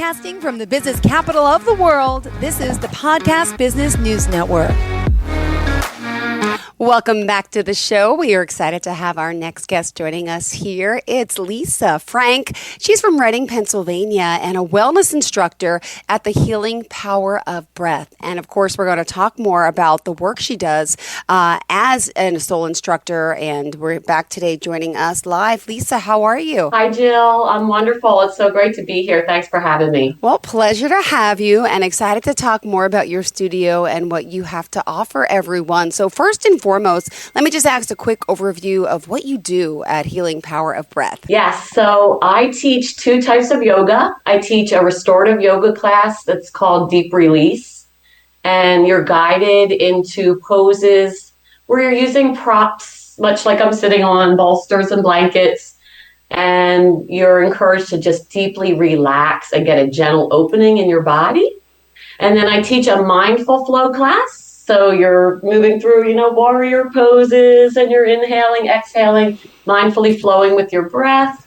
Broadcasting from the business capital of the world, this is the Podcast Business News Network. Welcome back to the show. We are excited to have our next guest joining us here. It's Lisa Frank. She's from Reading, Pennsylvania, and a wellness instructor at the Healing Power of Breath. And of course, we're going to talk more about the work she does as a soul instructor. And we're back today joining us live. Lisa, how are you? Hi, Jill. I'm wonderful. It's so great to be here. Thanks for having me. Well, pleasure to have you, and excited to talk more about your studio and what you have to offer everyone. So first and foremost, let me just ask a quick overview of what you do at Healing Power of Breath. Yes, so I teach two types of yoga. I teach a restorative yoga class that's called Deep Release, and you're guided into poses where you're using props, much like I'm sitting on bolsters and blankets, and you're encouraged to just deeply relax and get a gentle opening in your body. And then I teach a mindful flow class. So you're moving through, warrior poses, and you're inhaling, exhaling, mindfully flowing with your breath.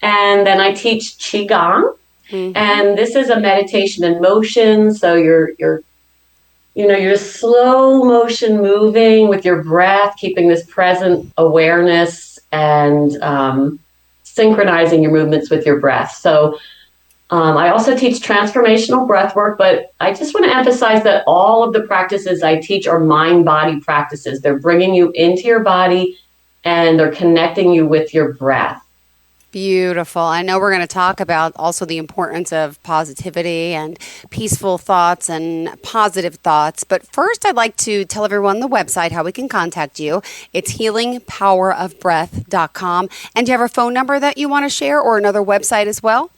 And then I teach Qigong. Mm-hmm. And this is a meditation in motion. So you're just slow motion moving with your breath, keeping this present awareness and synchronizing your movements with your breath. So I also teach transformational breath work, but I just want to emphasize that all of the practices I teach are mind-body practices. They're bringing you into your body and they're connecting you with your breath. Beautiful. I know we're going to talk about also the importance of positivity and peaceful thoughts and positive thoughts. But first, I'd like to tell everyone the website, how we can contact you. It's healingpowerofbreath.com. And do you have a phone number that you want to share, or another website as well?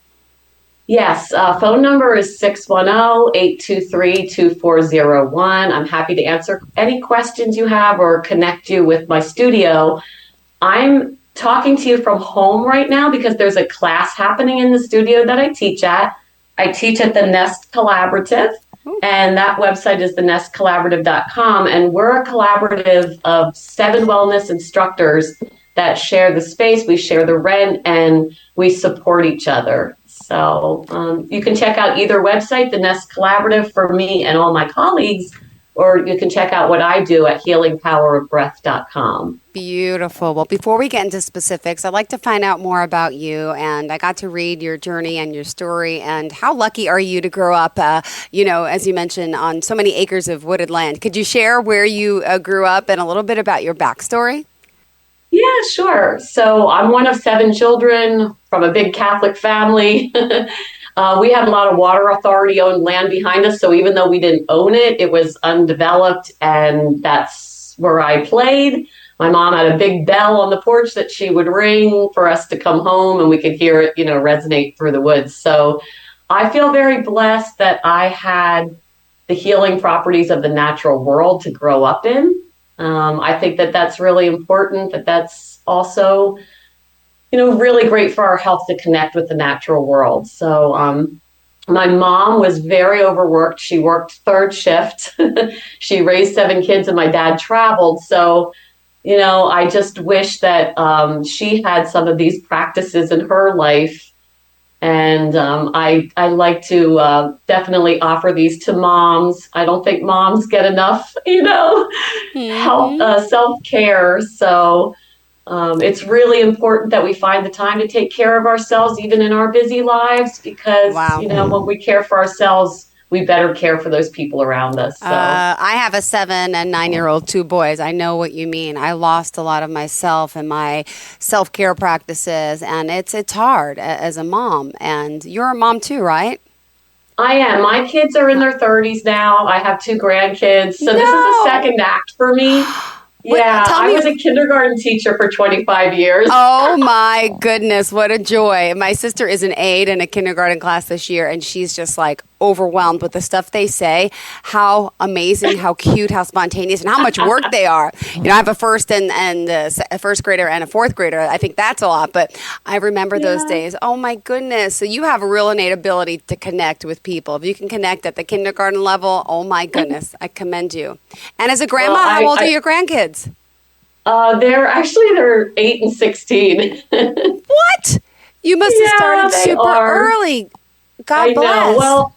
Yes, phone number is 610-823-2401. I'm happy to answer any questions you have or connect you with my studio. I'm talking to you from home right now because there's a class happening in the studio that I teach at. I teach at the Nest Collaborative, and that website is thenestcollaborative.com. And we're a collaborative of 7 wellness instructors that share the space, we share the rent, and we support each other. So you can check out either website, the Nest Collaborative for me and all my colleagues, or you can check out what I do at healingpowerofbreath.com. Beautiful. Well, before we get into specifics, I'd like to find out more about you. And I got to read your journey and your story. And how lucky are you to grow up, as you mentioned, on so many acres of wooded land? Could you share where you grew up and a little bit about your backstory? Yeah, sure. So I'm one of 7 children from a big Catholic family. We had a lot of water authority owned land behind us. So even though we didn't own it, it was undeveloped. And that's where I played. My mom had a big bell on the porch that she would ring for us to come home, and we could hear it, resonate through the woods. So I feel very blessed that I had the healing properties of the natural world to grow up in. I think that that's really important, that's also, really great for our health to connect with the natural world. So my mom was very overworked. She worked 3rd shift. She raised 7 kids, and my dad traveled. So, I just wish that she had some of these practices in her life. And I like to definitely offer these to moms. I don't think moms get enough, help, self-care. So it's really important that we find the time to take care of ourselves, even in our busy lives, because, when we care for ourselves, we better care for those people around us. So. I have a 7 and 9-year-old, 2 boys. I know what you mean. I lost a lot of myself and my self-care practices, and it's hard as a mom. And you're a mom too, right? I am. My kids are in their 30s now. I have 2 grandkids. So This is the second act for me. Yeah, I was a kindergarten teacher for 25 years. Oh, my goodness. What a joy. My sister is an aide in a kindergarten class this year, and she's just like overwhelmed with the stuff they say, how amazing, how cute, how spontaneous, and how much work they are. I have a first and a first grader and a 4th grader. I think that's a lot, but I remember those days. Oh, my goodness. So you have a real innate ability to connect with people. If you can connect at the kindergarten level, oh, my goodness. I commend you. And as a grandma, how old are your grandkids? They're 8 and 16. What? You must have started super early. God I know. bless. Well,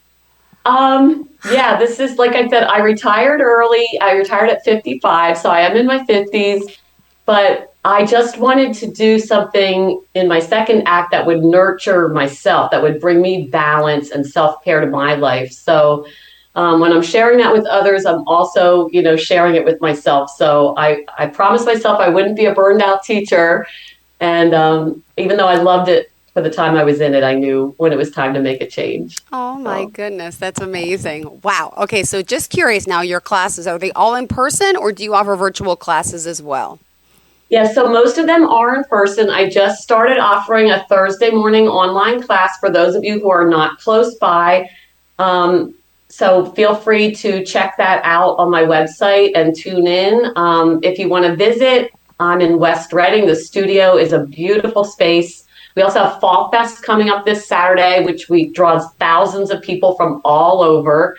yeah, this is, like I said, I retired early. I retired at 55, so I am in my 50s, but I just wanted to do something in my second act that would nurture myself, that would bring me balance and self-care to my life. So when I'm sharing that with others, I'm also, sharing it with myself. So I promised myself I wouldn't be a burned out teacher. And even though I loved it for the time I was in it, I knew when it was time to make a change. Oh my So. goodness, that's amazing. Wow. Okay, so just curious now, your classes, are they all in person or do you offer virtual classes as well? Yeah, so most of them are in person. I just started offering a Thursday morning online class for those of you who are not close by. Um, so feel free to check that out on my website and tune in. If you want to visit, I'm in West Reading. The studio is a beautiful space. We also have Fall Fest coming up this Saturday, which we draws thousands of people from all over.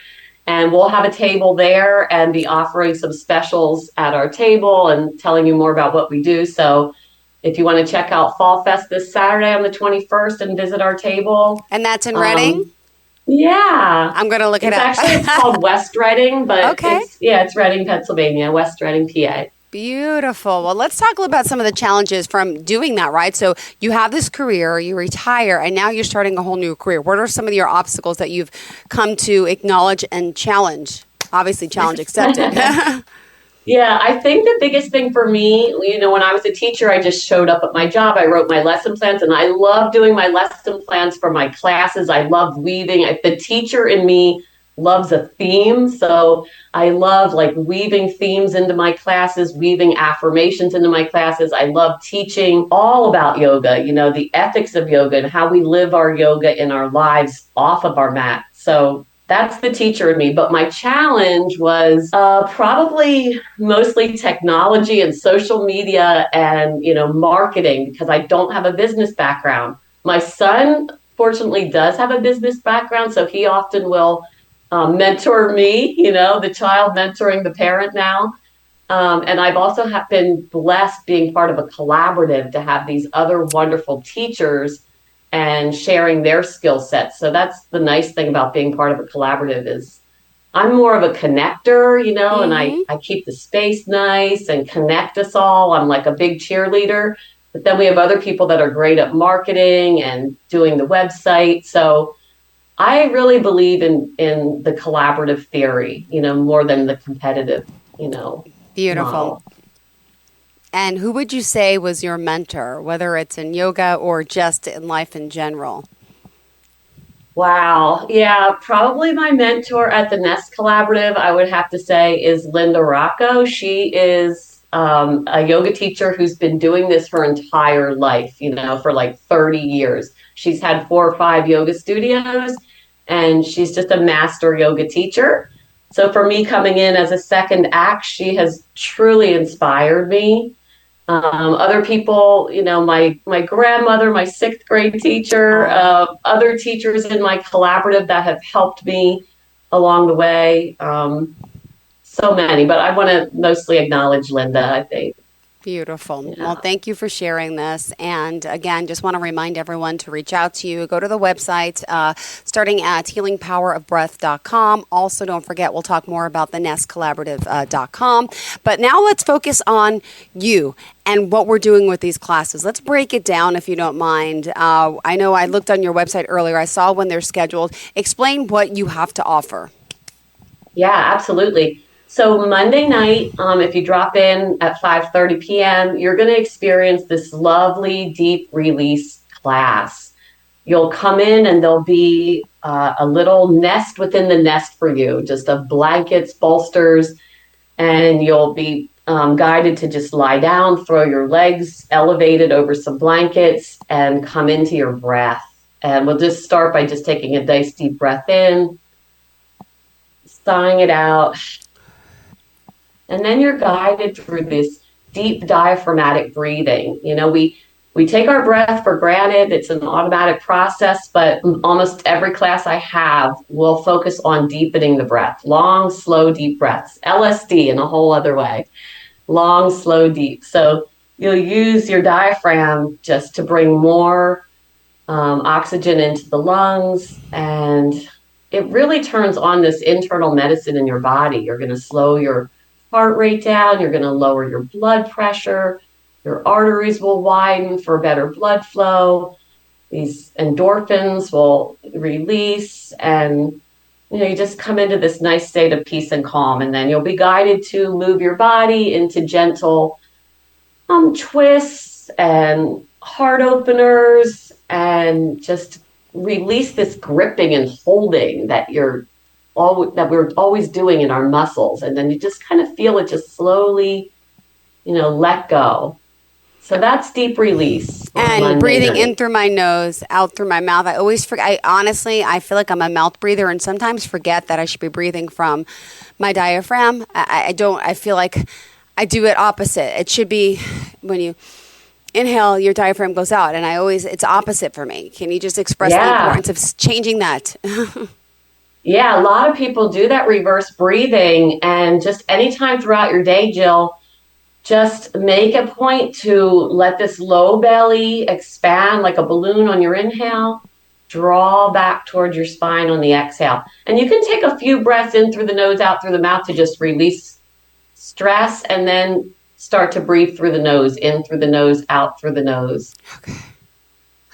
And we'll have a table there and be offering some specials at our table and telling you more about what we do. So if you want to check out Fall Fest this Saturday on the 21st and visit our table. And that's in Reading? Yeah. I'm going to look it up. It's called West Reading, but Okay. it's Reading, Pennsylvania, West Reading, PA. Beautiful. Well, let's talk a little about some of the challenges from doing that, right? So you have this career, you retire, and now you're starting a whole new career. What are some of your obstacles that you've come to acknowledge and challenge? Obviously, challenge accepted. Yeah, I think the biggest thing for me, when I was a teacher, I just showed up at my job. I wrote my lesson plans, and I love doing my lesson plans for my classes. I love weaving. The teacher in me loves a theme, so I love like weaving themes into my classes, weaving affirmations into my classes. I love teaching all about yoga, the ethics of yoga and how we live our yoga in our lives off of our mat. So that's the teacher in me. But my challenge was probably mostly technology and social media and, marketing, because I don't have a business background. My son, fortunately, does have a business background, so he often will mentor me, the child mentoring the parent now. And I've also been blessed being part of a collaborative to have these other wonderful teachers and sharing their skill sets. So that's the nice thing about being part of a collaborative is I'm more of a connector, and I keep the space nice and connect us all. I'm like a big cheerleader. But then we have other people that are great at marketing and doing the website. So I really believe in the collaborative theory, more than the competitive, Beautiful. model. And who would you say was your mentor, whether it's in yoga or just in life in general? Wow. Yeah, probably my mentor at the Nest Collaborative, I would have to say, is Linda Rocco. She is a yoga teacher who's been doing this her entire life, for like 30 years. She's had 4 or 5 yoga studios, and she's just a master yoga teacher. So for me coming in as a second act, she has truly inspired me. Other people, my grandmother, my 6th grade teacher, other teachers in my collaborative that have helped me along the way. So many, but I want to mostly acknowledge Linda, I think. Beautiful. Yeah. Well, thank you for sharing this. And again, just want to remind everyone to reach out to you. Go to the website, starting at healingpowerofbreath.com. Also, don't forget, we'll talk more about the nestcollaborative.com. But now let's focus on you and what we're doing with these classes. Let's break it down, if you don't mind. I know I looked on your website earlier. I saw when they're scheduled. Explain what you have to offer. Yeah, absolutely. So Monday night, if you drop in at 5:30 p.m., you're going to experience this lovely deep release class. You'll come in and there'll be a little nest within the nest for you, just of blankets, bolsters, and you'll be guided to just lie down, throw your legs elevated over some blankets, and come into your breath. And we'll just start by just taking a nice deep breath in, sighing it out. And then you're guided through this deep diaphragmatic breathing. We take our breath for granted. It's an automatic process, but almost every class I have will focus on deepening the breath. Long, slow, deep breaths. LSD in a whole other way. Long, slow, deep. So you'll use your diaphragm just to bring more oxygen into the lungs, and it really turns on this internal medicine in your body. You're going to slow your heart rate down. You're going to lower your blood pressure. Your arteries will widen for better blood flow. These endorphins will release, and you just come into this nice state of peace and calm. And then you'll be guided to move your body into gentle twists and heart openers, and just release this gripping and holding that we're always doing in our muscles. And then you just kind of feel it just slowly, let go. So that's deep release. And breathing in through my nose, out through my mouth. I always forget. I feel like I'm a mouth breather, and sometimes forget that I should be breathing from my diaphragm. I feel like I do it opposite. It should be when you inhale, your diaphragm goes out, and it's opposite for me. Can you just express the importance of changing that? Yeah, a lot of people do that reverse breathing, and just anytime throughout your day, Jill, just make a point to let this low belly expand like a balloon on your inhale, draw back towards your spine on the exhale. And you can take a few breaths in through the nose, out through the mouth to just release stress, and then start to breathe through the nose, in through the nose, out through the nose. Okay.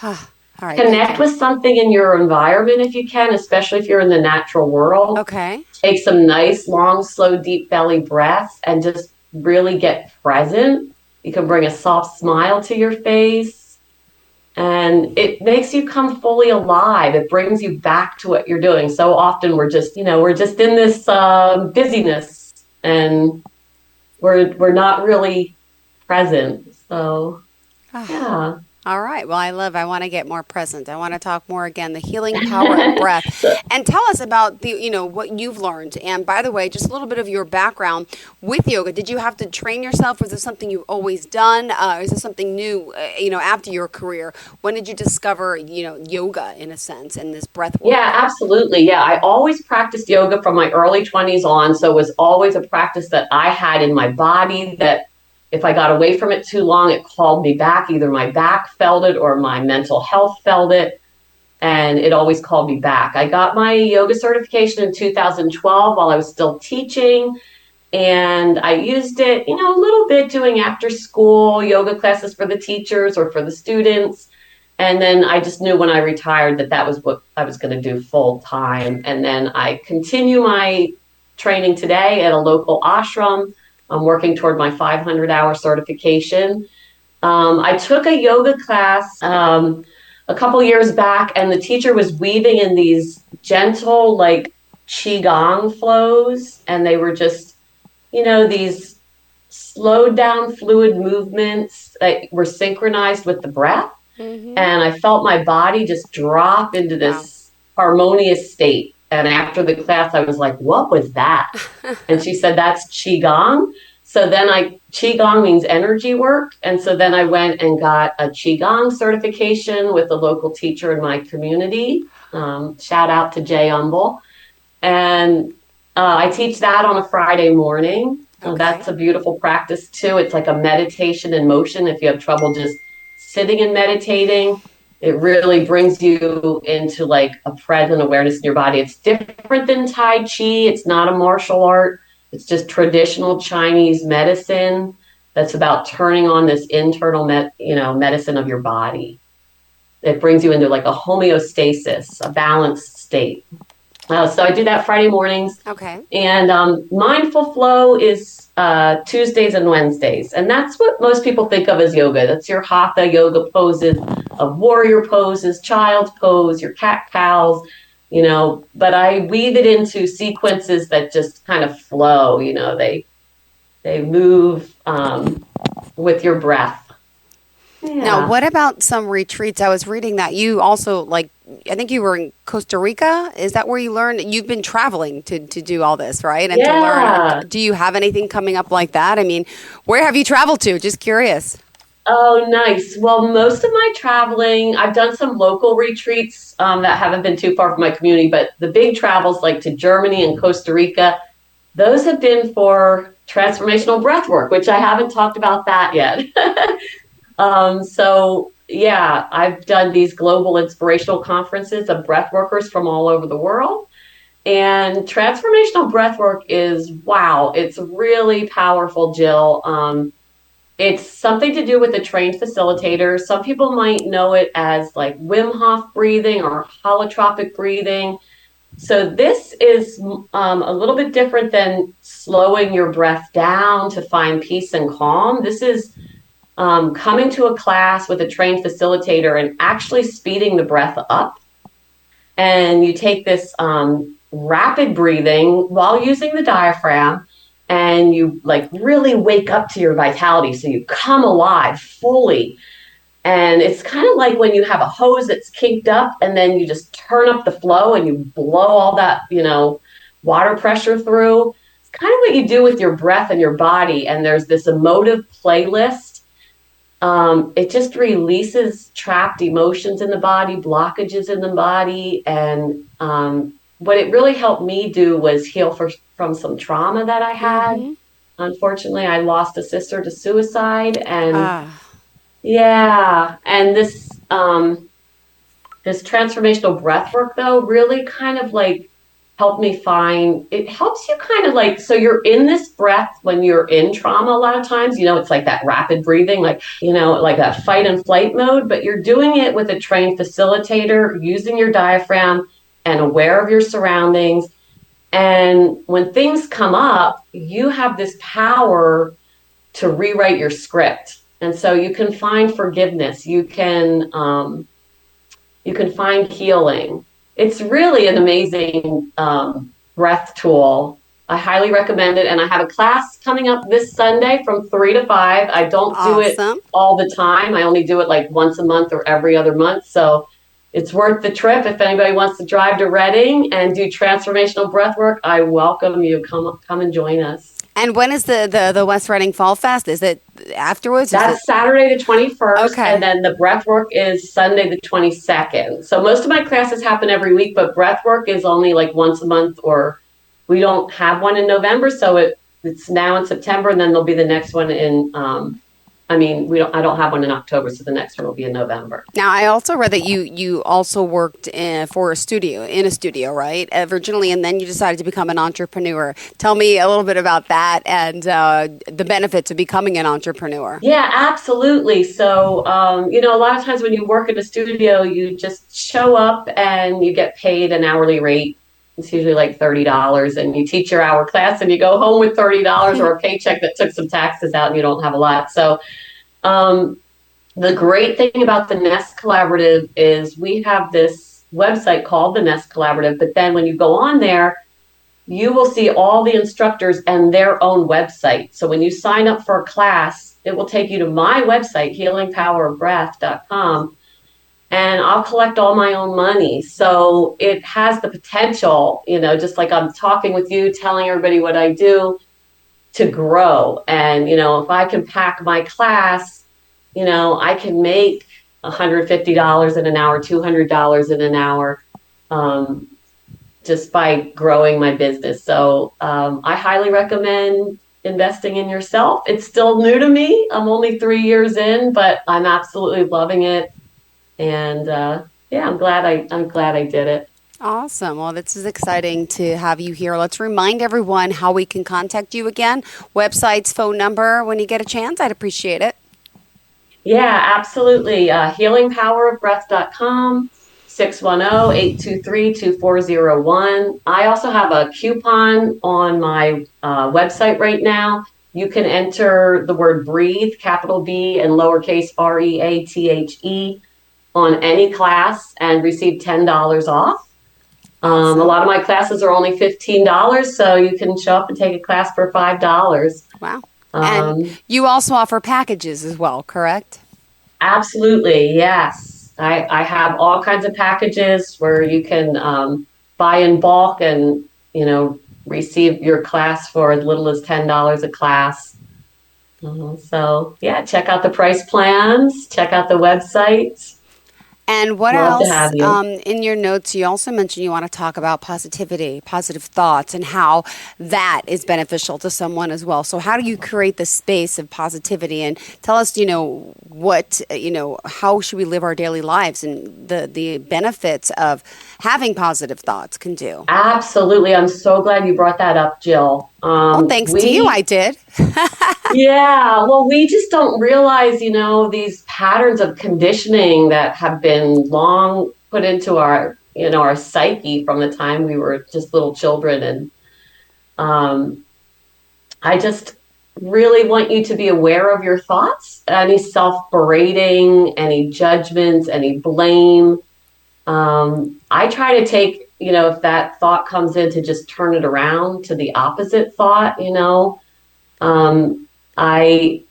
All right. Connect with something in your environment if you can, especially if you're in the natural world. Okay. Take some nice, long, slow, deep belly breaths and just really get present. You can bring a soft smile to your face, and it makes you come fully alive. It brings you back to what you're doing. So often we're just in this busyness, and we're not really present. So yeah. All right. Well, I want to get more present. I want to talk more again, the healing power of breath. And tell us about what you've learned. And by the way, just a little bit of your background with yoga. Did you have to train yourself? Was this something you've always done? Is this something new, after your career? When did you discover, yoga in a sense, and this breath work? Yeah, absolutely. Yeah, I always practiced yoga from my early 20s on. So it was always a practice that I had in my body that if I got away from it too long, it called me back. Either my back felt it or my mental health felt it. And it always called me back. I got my yoga certification in 2012 while I was still teaching. And I used it, a little bit doing after school yoga classes for the teachers or for the students. And then I just knew when I retired that was what I was going to do full time. And then I continue my training today at a local ashram. I'm working toward my 500-hour certification. I took a yoga class a couple years back, and the teacher was weaving in these gentle, like qigong flows, and they were just, these slowed down fluid movements that were synchronized with the breath. Mm-hmm. And I felt my body just drop into this harmonious state. And after the class, I was like, what was that? And she said, that's Qigong. So then Qigong means energy work. And so then I went and got a Qigong certification with a local teacher in my community. Shout out to Jay Umble. And I teach that on a Friday morning. So that's a beautiful practice too. It's like a meditation in motion. If you have trouble just sitting and meditating, it really brings you into like a present awareness in your body. It's different than Tai Chi. It's not a martial art. It's just traditional Chinese medicine that's about turning on this internal medicine of your body. It brings you into like a homeostasis, a balanced state. So I do that Friday mornings. Okay. And mindful flow is Tuesdays and Wednesdays. And that's what most people think of as yoga. That's your hatha yoga poses, of warrior poses, child's pose, your cat-cows, But I weave it into sequences that just kind of flow, They move with your breath. Yeah. Now, what about some retreats? I was reading that you also, I think you were in Costa Rica. Is that where you learned? You've been traveling to do all this, right? And to learn. Do you have anything coming up like that? I mean, where have you traveled to? Just curious. Oh, nice. Well, most of my traveling, I've done some local retreats that haven't been too far from my community, but the big travels like to Germany and Costa Rica, those have been for transformational breath work, which I haven't talked about that yet. So yeah, I've done these global inspirational conferences of breath workers from all over the world. And transformational breath work is, wow, it's really powerful, Jill. It's something to do with a trained facilitator. Some people might know it as like Wim Hof breathing or holotropic breathing. So this is a little bit different than slowing your breath down to find peace and calm. This is coming to a class with a trained facilitator and actually speeding the breath up. And you take this rapid breathing while using the diaphragm, and you like really wake up to your vitality. So you come alive fully. And it's kind of like when you have a hose that's kinked up and then you just turn up the flow and you blow all that, water pressure through. It's kind of what you do with your breath and your body. And there's this emotive playlist. It just releases trapped emotions in the body, blockages in the body. And what it really helped me do was heal from some trauma that I had. Mm-hmm. Unfortunately, I lost a sister to suicide, and Ah. yeah, and this transformational breath work though really kind of like helped me find, it helps you kind of like, so you're in this breath when you're in trauma a lot of times, it's like that rapid breathing, like, like that fight and flight mode, but you're doing it with a trained facilitator using your diaphragm and aware of your surroundings. And when things come up, you have this power to rewrite your script. And so you can find forgiveness. You can find healing. It's really an amazing breath tool. I highly recommend it. And I have a class coming up this Sunday from 3 to 5. I don't do it Awesome. all the time. I only do it like once a month or every other month. So it's worth the trip. If anybody wants to drive to Reading and do transformational breath work, I welcome you. Come and join us. And when is the West Reading Fall Fest? Is it afterwards? That's Saturday the 21st, Okay. and then the breath work is Sunday the 22nd. So most of my classes happen every week, but breath work is only like once a month, or we don't have one in November, so it's now in September, and then there'll be the next one in I don't have one in October, so the next one will be in November. Now, I also read that you also worked in a studio, right? Originally, and then you decided to become an entrepreneur. Tell me a little bit about that and the benefits of becoming an entrepreneur. Yeah, absolutely. So, a lot of times when you work in a studio, you just show up and you get paid an hourly rate. It's usually like $30, and you teach your hour class and you go home with $30 or a paycheck that took some taxes out and you don't have a lot. So the great thing about the Nest Collaborative is we have this website called the Nest Collaborative, but then when you go on there, you will see all the instructors and their own website. So when you sign up for a class, it will take you to my website, healingpowerofbreath.com. And I'll collect all my own money. So it has the potential, just like I'm talking with you, telling everybody what I do, to grow. And, if I can pack my class, I can make $150 in an hour, $200 in an hour, just by growing my business. So I highly recommend investing in yourself. It's still new to me. I'm only 3 years in, but I'm absolutely loving it. And I'm glad I did it. Awesome. Well, this is exciting to have you here. Let's remind everyone how we can contact you again. Websites, phone number, when you get a chance. I'd appreciate it. Yeah, absolutely. Healingpowerofbreath.com, 610-823-2401. I also have a coupon on my website right now. You can enter the word breathe, capital B and lowercase REATHE, on any class and receive $10 off. A lot of my classes are only $15, so you can show up and take a class for $5. Wow. And you also offer packages as well, correct? Absolutely, yes. I have all kinds of packages where you can buy in bulk and, receive your class for as little as $10 a class. So, yeah, check out the price plans, check out the website. And what Love to else? have you. In your notes, you also mentioned you want to talk about positivity, positive thoughts, and how that is beneficial to someone as well. So, how do you create the space of positivity? And tell us, how should we live our daily lives and the benefits of having positive thoughts can do. Absolutely. I'm so glad you brought that up, Jill. Oh, thanks to you, I did. Yeah, well, we just don't realize, these patterns of conditioning that have been long put into our psyche from the time we were just little children. And I just really want you to be aware of your thoughts, any self-berating, any judgments, any blame. I try to take, if that thought comes in, to just turn it around to the opposite thought. I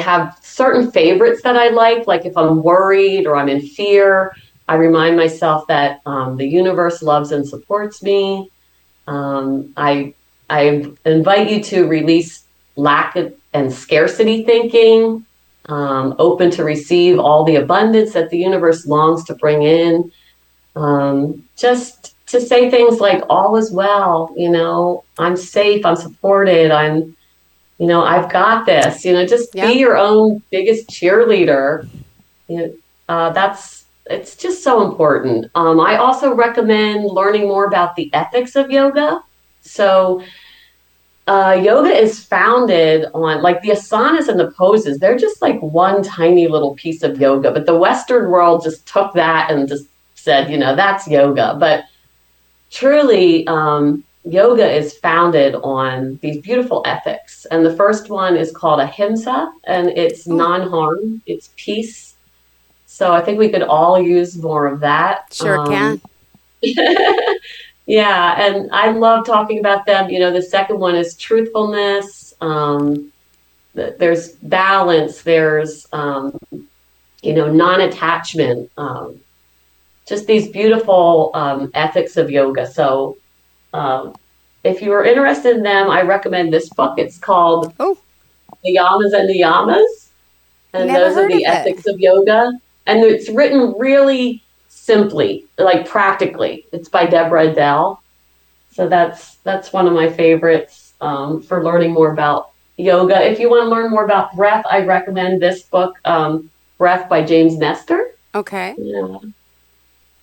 have certain favorites that I like if I'm worried or I'm in fear, I remind myself that the universe loves and supports me. I invite you to release lack and scarcity thinking, open to receive all the abundance that the universe longs to bring in. Just to say things like all is well, I'm safe, I'm supported, I've got this, just be your own biggest cheerleader. It's just so important. I also recommend learning more about the ethics of yoga. So yoga is founded on, like, the asanas and the poses, they're just like one tiny little piece of yoga, but the Western world just took that and just said, that's yoga. But truly, yoga is founded on these beautiful ethics. And the first one is called ahimsa, and it's non-harm, it's peace. So I think we could all use more of that. Sure can. Yeah, and I love talking about them. The second one is truthfulness. There's balance. There's, non-attachment. Just these beautiful ethics of yoga. So if you are interested in them, I recommend this book. It's called The Yamas and the Yamas. And those are the ethics of yoga. And it's written really simply, like practically. It's by Deborah Adele. So that's one of my favorites for learning more about yoga. If you want to learn more about breath, I recommend this book, Breath by James Nestor. Okay. Yeah.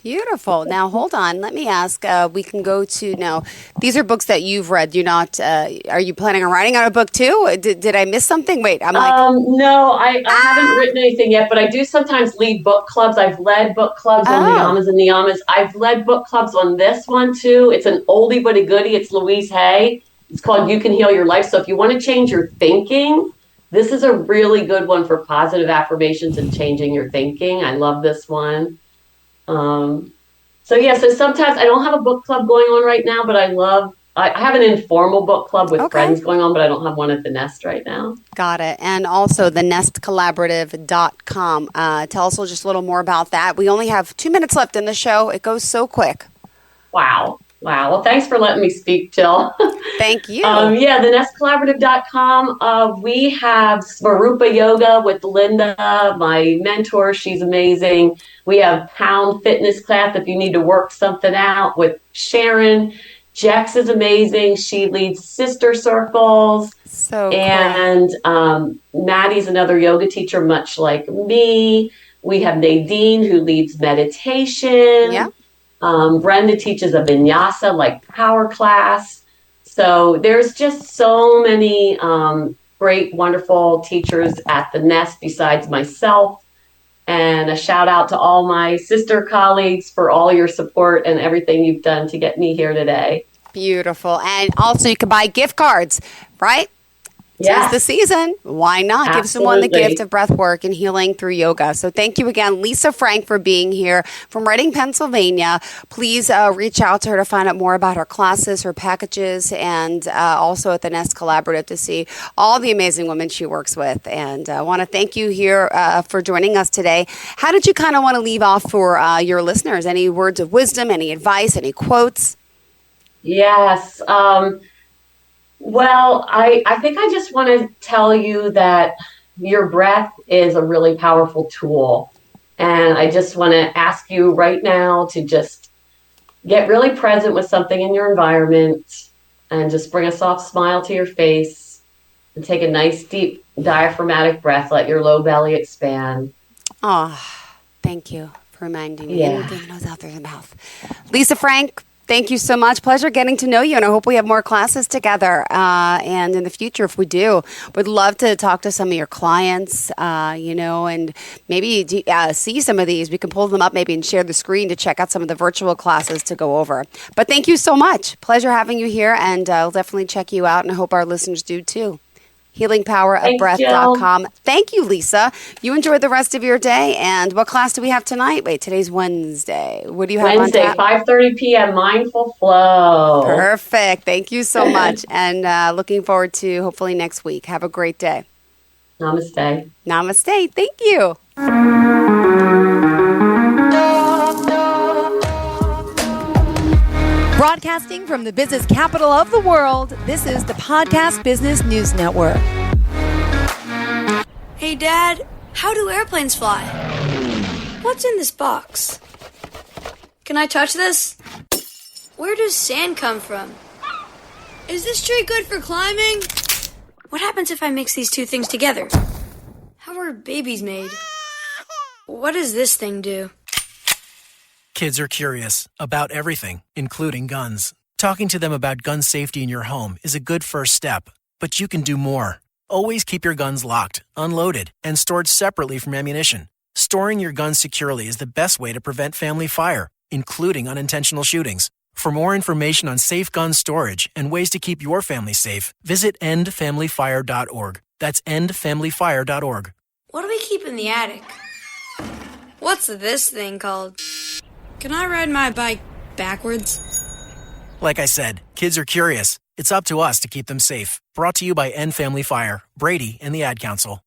Beautiful. Now, hold on. Let me ask. We can go to now. These are books that you've read. You're not. Are you planning on writing out a book too? Did I miss something? Wait, I'm like. No, I haven't written anything yet, but I do sometimes lead book clubs. I've led book clubs on the Yamas and the Yamas. I've led book clubs on this one too. It's an oldie but a goodie. It's Louise Hay. It's called You Can Heal Your Life. So if you want to change your thinking, this is a really good one for positive affirmations and changing your thinking. I love this one. So sometimes I don't have a book club going on right now, but I have an informal book club with friends going on, but I don't have one at the Nest right now. Got it. And also the nestcollaborative.com. Tell us just a little more about that. We only have 2 minutes left in the show. It goes so quick. Wow. Well, thanks for letting me speak, Jill. Thank you. The nestcollaborative.com. We have Svarupa Yoga with Linda, my mentor. She's amazing. We have Pound Fitness Class if you need to work something out with Sharon. Jex is amazing. She leads sister circles. So and Maddie's another yoga teacher, much like me. We have Nadine, who leads meditation. Yeah. Brenda teaches a vinyasa, like power class. So there's just so many great, wonderful teachers at the Nest besides myself. And a shout out to all my sister colleagues for all your support and everything you've done to get me here today. Beautiful. And also you can buy gift cards, right? Yes. Tis the season. Why not? Absolutely. Give someone the gift of breath work and healing through yoga. So thank you again, Lisa Frank, for being here from Reading, Pennsylvania. Please reach out to her to find out more about her classes, her packages, and also at the Nest Collaborative to see all the amazing women she works with. And I want to thank you here for joining us today. How did you kind of want to leave off for your listeners? Any words of wisdom, any advice, any quotes? Yes. Well, I think I just want to tell you that your breath is a really powerful tool. And I just want to ask you right now to just get really present with something in your environment and just bring a soft smile to your face and take a nice deep diaphragmatic breath. Let your low belly expand. Oh, thank you for reminding me. Yeah. In through the nose, out through the mouth. Lisa Frank, thank you so much. Pleasure getting to know you, and I hope we have more classes together. And in the future, if we do, would love to talk to some of your clients, and maybe see some of these. We can pull them up maybe and share the screen to check out some of the virtual classes to go over. But thank you so much. Pleasure having you here, and I'll definitely check you out, and I hope our listeners do too. healingpowerofbreath.com. Thank you, Lisa. You enjoy the rest of your day. And what class do we have tonight? Wait, today's Wednesday. What do you have Wednesday, on tap? 5:30 p.m., Mindful Flow. Perfect. Thank you so much. And looking forward to hopefully next week. Have a great day. Namaste. Namaste. Thank you. Broadcasting from the business capital of the world, this is the Podcast Business News Network. Hey, Dad, how do airplanes fly? What's in this box? Can I touch this? Where does sand come from? Is this tree good for climbing? What happens if I mix these two things together? How are babies made? What does this thing do? Kids are curious about everything, including guns. Talking to them about gun safety in your home is a good first step, but you can do more. Always keep your guns locked, unloaded, and stored separately from ammunition. Storing your guns securely is the best way to prevent family fire, including unintentional shootings. For more information on safe gun storage and ways to keep your family safe, visit endfamilyfire.org. That's endfamilyfire.org. What do we keep in the attic? What's this thing called? Can I ride my bike backwards? Like I said, kids are curious. It's up to us to keep them safe. Brought to you by End Family Fire, Brady, and the Ad Council.